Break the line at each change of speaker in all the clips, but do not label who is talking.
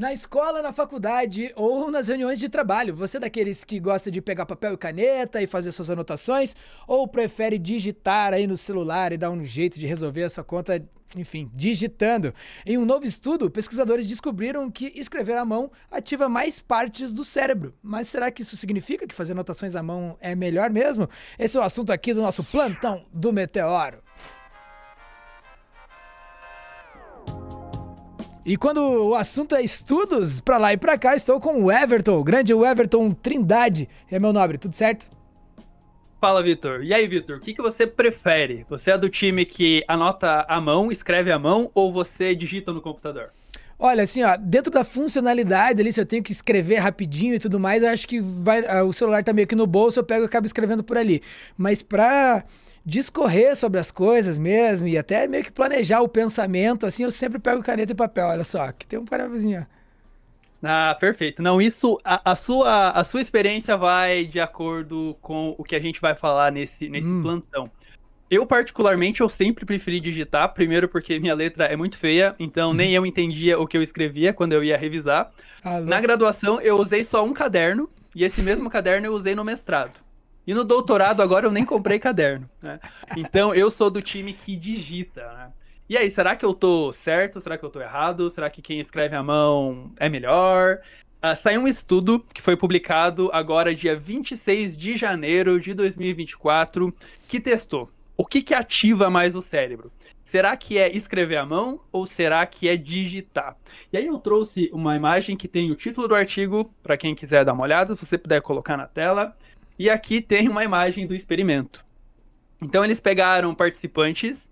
Na escola, na faculdade ou nas reuniões de trabalho, você é daqueles que gosta de pegar papel e caneta e fazer suas anotações ou prefere digitar aí no celular e dar um jeito de resolver essa conta, enfim, digitando? Em um novo estudo, pesquisadores descobriram que escrever à mão ativa mais partes do cérebro. Mas será que isso significa que fazer anotações à mão é melhor mesmo? Esse é o assunto aqui do nosso plantão do Meteoro. E quando o assunto é estudos, pra lá e pra cá, estou com o Everton, o grande Everton Trindade. E aí, meu nobre, tudo certo?
Fala, Vitor. E aí, Vitor, o que você prefere? Você é do time que anota à mão, escreve à mão, ou você digita no computador?
Olha, assim, ó, dentro da funcionalidade ali, se eu tenho que escrever rapidinho e tudo mais, eu acho que o celular tá meio que no bolso, eu pego e acabo escrevendo por ali. Mas pra discorrer sobre as coisas mesmo e até meio que planejar o pensamento, assim, eu sempre pego caneta e papel. Olha só, aqui tem um papelzinho, ó.
Ah, perfeito. Não, isso, a sua experiência vai de acordo com o que a gente vai falar nesse
Hum,
plantão. Eu, particularmente, eu sempre preferi digitar, primeiro porque minha letra é muito feia, então nem eu entendia o que eu escrevia quando eu ia revisar.
ah,
Na
louco.
graduação, eu usei só um caderno, e esse mesmo caderno eu usei no mestrado. E no doutorado, agora eu nem comprei caderno, né? Então, eu sou do time que digita, né? E aí, será que eu tô certo? Será que eu tô errado? Será que quem escreve à mão é melhor? Saiu um estudo que foi publicado agora, dia 26 de janeiro de 2024, que testou o que ativa mais o cérebro. Será que é escrever à mão ou será que é digitar? E aí eu trouxe uma imagem que tem o título do artigo, para quem quiser dar uma olhada, se você puder colocar na tela. E aqui tem uma imagem do experimento. Então eles pegaram participantes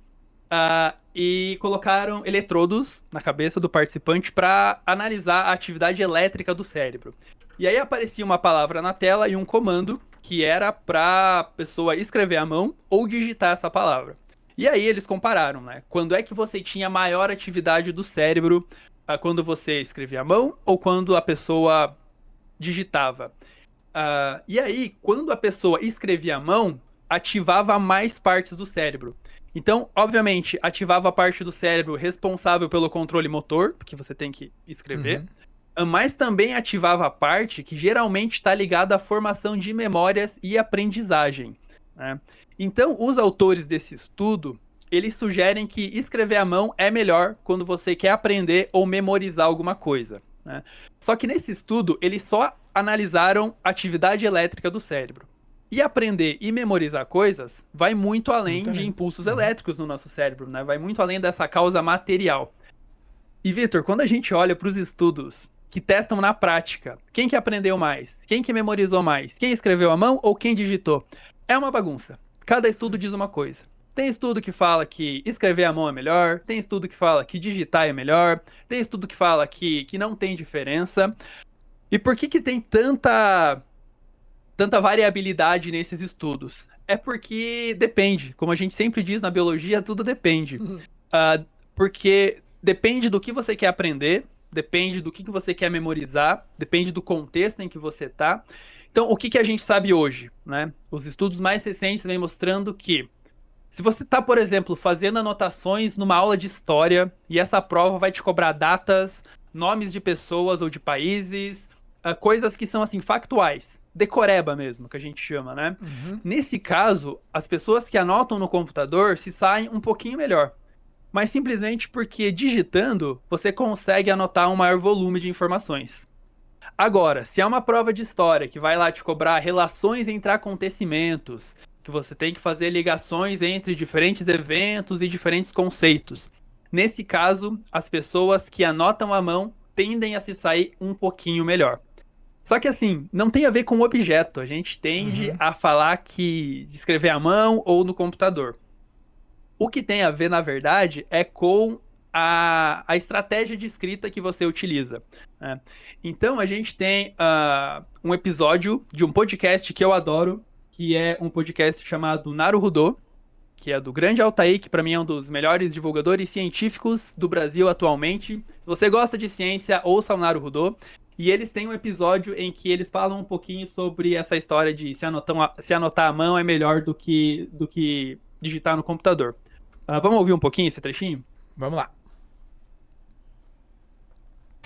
e colocaram eletrodos na cabeça do participante para analisar a atividade elétrica do cérebro. E aí aparecia uma palavra na tela e um comando que era para a pessoa escrever à mão ou digitar essa palavra. E aí eles compararam, né? Quando é que você tinha maior atividade do cérebro, quando você escrevia à mão ou quando a pessoa digitava? E aí, quando a pessoa escrevia à mão, ativava mais partes do cérebro. Então, obviamente, ativava a parte do cérebro responsável pelo controle motor, porque você tem que escrever,
Uhum.
mas também ativava a parte que geralmente está ligada à formação de memórias e aprendizagem, né? Então, os autores desse estudo, eles sugerem que escrever à mão é melhor quando você quer aprender ou memorizar alguma coisa, né? Só que nesse estudo, eles só analisaram a atividade elétrica do cérebro. E aprender e memorizar coisas vai muito
Muito
além de
além.
impulsos
Uhum.
elétricos no nosso cérebro, né? Vai muito além dessa causa material. E Vitor, quando a gente olha para os estudos que testam na prática, quem que aprendeu mais? Quem que memorizou mais? Quem escreveu à mão ou quem digitou? É uma bagunça. Cada estudo diz uma coisa. Tem estudo que fala que escrever à mão é melhor, tem estudo que fala que digitar é melhor, tem estudo que fala que não tem diferença. E por que tem tanta variabilidade nesses estudos? É porque depende. Como a gente sempre diz na biologia, tudo depende. Uh, Porque depende do que você quer aprender, depende do que você quer memorizar, depende do contexto em que você tá. Então, o que a gente sabe hoje, né? Os estudos mais recentes vêm mostrando que se você está, por exemplo, fazendo anotações numa aula de história e essa prova vai te cobrar datas, nomes de pessoas ou de países, coisas que são assim factuais, decoreba mesmo, que a gente chama, né?
Uhum.
Nesse caso, as pessoas que anotam no computador se saem um pouquinho melhor, mas simplesmente porque digitando você consegue anotar um maior volume de informações. Agora, se é uma prova de história que vai lá te cobrar relações entre acontecimentos, que você tem que fazer ligações entre diferentes eventos e diferentes conceitos. Nesse caso, as pessoas que anotam à mão tendem a se sair um pouquinho melhor. Só que assim, não tem a ver com o objeto. A gente tende
Uhum.
a falar que de escrever à mão ou no computador. O que tem a ver, na verdade, é com a estratégia de escrita que você utiliza, né? Então, a gente tem um episódio de um podcast que eu adoro, que é um podcast chamado Naruhodô, que é do grande Altair, que para mim é um dos melhores divulgadores científicos do Brasil atualmente. Se você gosta de ciência, ouça o Naruhodô. E eles têm um episódio em que eles falam um pouquinho sobre essa história de se anotar à mão é melhor do que digitar no computador. Vamos ouvir um pouquinho esse trechinho?
Vamos lá.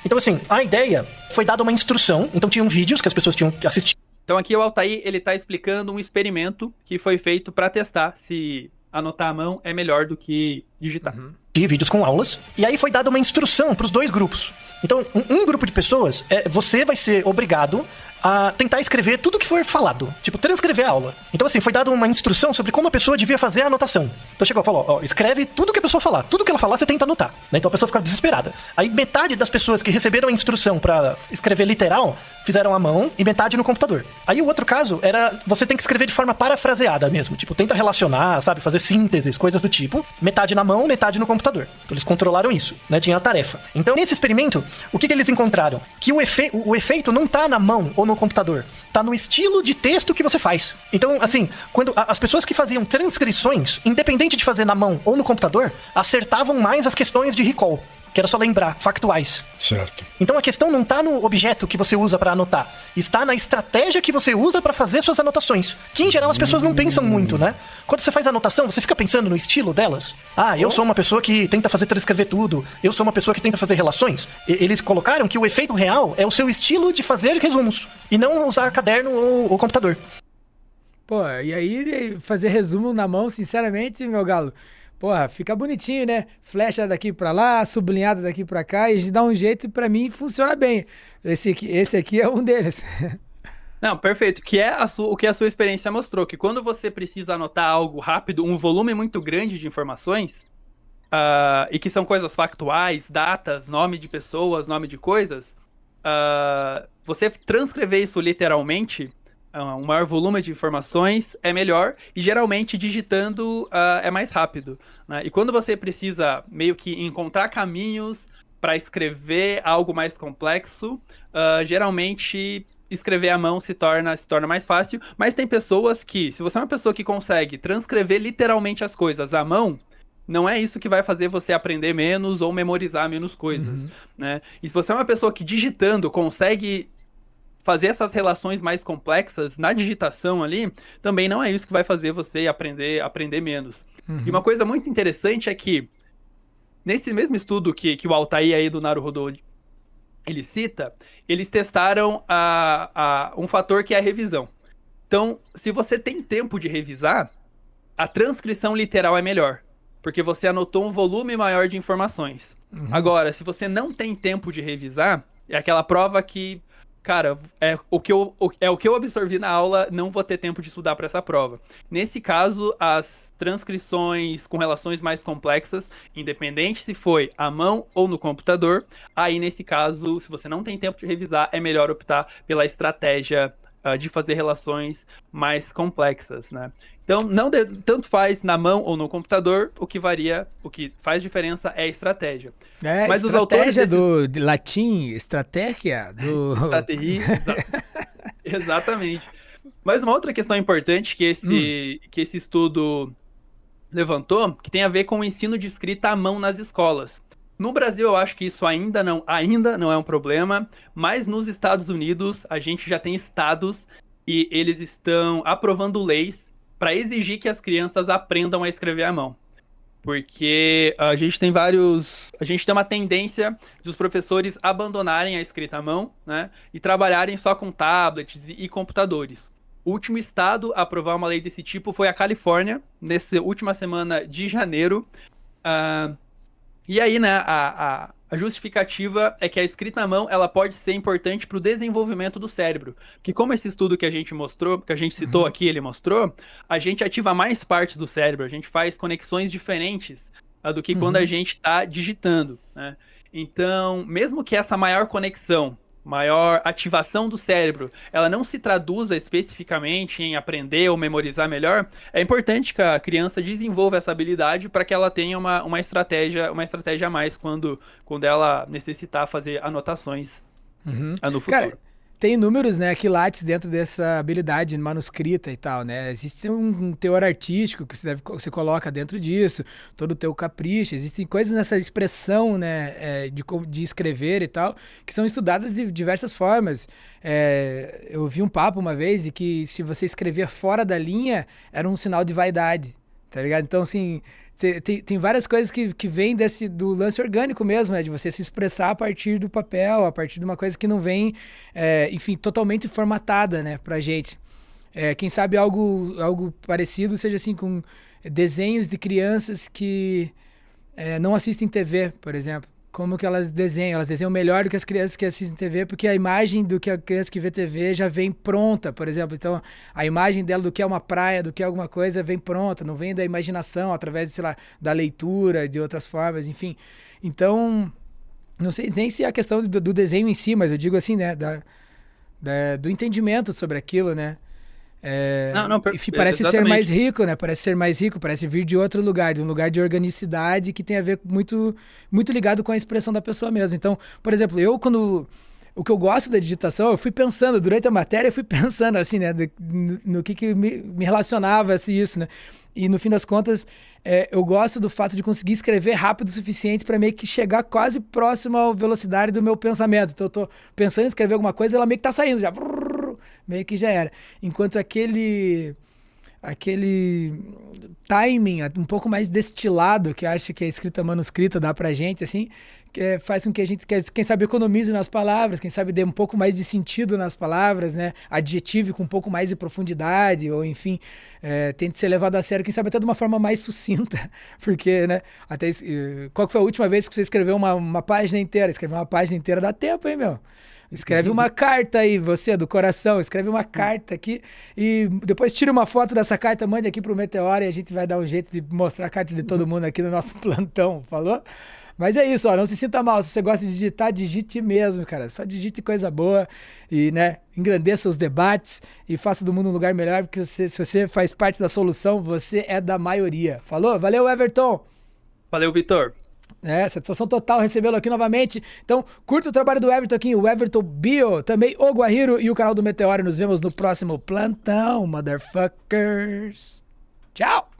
Então, assim, a ideia foi dada uma instrução, então tinham vídeos que as pessoas tinham que assistir.
Então aqui o Altair, ele tá explicando um experimento que foi feito para testar se anotar à mão é melhor do que digitar.
Vídeos com aulas, e aí foi dada uma instrução para os dois grupos. Então, um grupo de pessoas, você vai ser obrigado a tentar escrever tudo que for falado, tipo, transcrever a aula. Então, assim, foi dada uma instrução sobre como a pessoa devia fazer a anotação. Então chegou e falou, ó, escreve tudo que a pessoa falar, tudo que ela falar você tenta anotar, né? Então a pessoa fica desesperada. Aí metade das pessoas que receberam a instrução para escrever literal, fizeram à mão e metade no computador. Aí o outro caso era, você tem que escrever de forma parafraseada mesmo, tipo, tenta relacionar, sabe, fazer sínteses, coisas do tipo, metade na mão, metade no computador. Então eles controlaram isso, né? Tinha a tarefa. Então, nesse experimento, o que eles encontraram? Que o efeito não tá na mão ou no computador, tá no estilo de texto que você faz. Então, assim, quando as pessoas que faziam transcrições, independente de fazer na mão ou no computador, acertavam mais as questões de recall, que era só lembrar, factuais.
Certo.
Então a questão não tá no objeto que você usa pra anotar, está na estratégia que você usa pra fazer suas anotações, que em geral as pessoas não pensam muito, né? Quando você faz anotação, você fica pensando no estilo delas. Ah, eu sou uma pessoa que tenta fazer transcrever tudo, eu sou uma pessoa que tenta fazer relações. Eles colocaram que o efeito real é o seu estilo de fazer resumos, e não usar caderno ou computador.
Pô, e aí fazer resumo na mão, sinceramente, meu galo, porra, fica bonitinho, né? Flecha daqui pra lá, sublinhada daqui pra cá, e dá um jeito e pra mim funciona bem. Esse aqui é um deles.
Não, perfeito. Que é o que a sua experiência mostrou, que quando você precisa anotar algo rápido, um volume muito grande de informações, e que são coisas factuais, datas, nome de pessoas, nome de coisas, você transcrever isso literalmente, um maior volume de informações é melhor, e geralmente digitando é mais rápido, né? E quando você precisa meio que encontrar caminhos para escrever algo mais complexo, geralmente escrever à mão se torna mais fácil, mas tem pessoas que, se você é uma pessoa que consegue transcrever literalmente as coisas à mão, não é isso que vai fazer você aprender menos ou memorizar menos coisas, né? E se você é uma pessoa que digitando consegue fazer essas relações mais complexas na digitação ali, também não é isso que vai fazer você aprender menos. E uma coisa muito interessante é que, nesse mesmo estudo que o Altair aí do Naruhodo ele cita, eles testaram um fator que é a revisão. Então, se você tem tempo de revisar, a transcrição literal é melhor, porque você anotou um volume maior de informações. Agora, se você não tem tempo de revisar, é aquela prova que, cara, é o que eu absorvi na aula, não vou ter tempo de estudar para essa prova. Nesse caso, as transcrições com relações mais complexas, independente se foi à mão ou no computador, aí nesse caso, se você não tem tempo de revisar, é melhor optar pela estratégia de fazer relações mais complexas, né? Então, tanto faz na mão ou no computador, o que faz diferença é a estratégia.
Mas os autores de latim, estratégia,
Exatamente. Mas uma outra questão importante que esse estudo levantou, que tem a ver com o ensino de escrita à mão nas escolas. No Brasil, eu acho que isso ainda não é um problema, mas nos Estados Unidos, a gente já tem estados e eles estão aprovando leis para exigir que as crianças aprendam a escrever à mão. Porque a gente tem uma tendência dos professores abandonarem a escrita à mão, né, e trabalharem só com tablets e computadores. O último estado a aprovar uma lei desse tipo foi a Califórnia, nessa última semana de janeiro. E aí, né, a justificativa é que a escrita à mão ela pode ser importante para o desenvolvimento do cérebro. Porque como esse estudo que a gente mostrou, que a gente citou aqui, ele mostrou, a gente ativa mais partes do cérebro, a gente faz conexões diferentes do que quando a gente está digitando, né? Então, mesmo que essa maior conexão, maior ativação do cérebro, ela não se traduza especificamente em aprender ou memorizar melhor, é importante que a criança desenvolva essa habilidade para que ela tenha uma estratégia a mais quando ela necessitar fazer anotações no futuro.
Cara, tem números, né, quilates dentro dessa habilidade manuscrita e tal, né? Existe um teor artístico que você coloca dentro disso, todo o teu capricho, existem coisas nessa expressão, né, de escrever e tal, que são estudadas de diversas formas. Eu vi um papo uma vez de que se você escrever fora da linha, era um sinal de vaidade. Tá ligado? Então, assim, Tem várias coisas que vêm do lance orgânico mesmo, né? De você se expressar a partir do papel, a partir de uma coisa que não vem, enfim, totalmente formatada, né, pra gente. Quem sabe algo parecido seja assim com desenhos de crianças que não assistem TV, por exemplo. Como que elas desenham? Elas desenham melhor do que as crianças que assistem TV, porque a imagem do que a criança que vê TV já vem pronta, por exemplo. Então, a imagem dela do que é uma praia, do que é alguma coisa, vem pronta, não vem da imaginação, através, sei lá, da leitura, de outras formas, enfim. Então, não sei nem se é a questão do desenho em si, mas eu digo assim, né, do entendimento sobre aquilo, né? Enfim, parece ser mais rico, né? Parece ser mais rico, parece vir de outro lugar, de um lugar de organicidade que tem a ver muito, muito ligado com a expressão da pessoa mesmo. Então, por exemplo, o que eu gosto da digitação, eu fui pensando, durante a matéria, eu fui pensando assim, né, no que me relacionava a isso, né? E no fim das contas, eu gosto do fato de conseguir escrever rápido o suficiente para meio que chegar quase próximo à velocidade do meu pensamento. Então eu tô pensando em escrever alguma coisa, ela meio que tá saindo já. Meio que já era. Enquanto aquele timing um pouco mais destilado que acho que a escrita manuscrita dá pra gente, assim, que faz com que a gente, quem sabe, economize nas palavras, quem sabe dê um pouco mais de sentido nas palavras, né? Adjetive com um pouco mais de profundidade, ou enfim, tente ser levado a sério, quem sabe até de uma forma mais sucinta, porque, né, até, qual que foi a última vez que você escreveu uma página inteira? Escrever uma página inteira dá tempo, hein, meu? Escreve uma carta aí, você, do coração, escreve uma carta aqui e depois tira uma foto dessa carta, mande aqui pro Meteoro e a gente vai dar um jeito de mostrar a carta de todo mundo aqui no nosso plantão, falou? Mas é isso, ó, não se sinta mal, se você gosta de digitar, digite mesmo, cara, só digite coisa boa e, né, engrandeça os debates e faça do mundo um lugar melhor, porque se você faz parte da solução, você é da maioria, falou? Valeu, Everton!
Valeu, Vitor!
Satisfação total recebê-lo aqui novamente. Então, curta o trabalho do Everton aqui, o Everton Bio, também o Guajiro e o canal do Meteoro. Nos vemos no próximo plantão, motherfuckers. Tchau!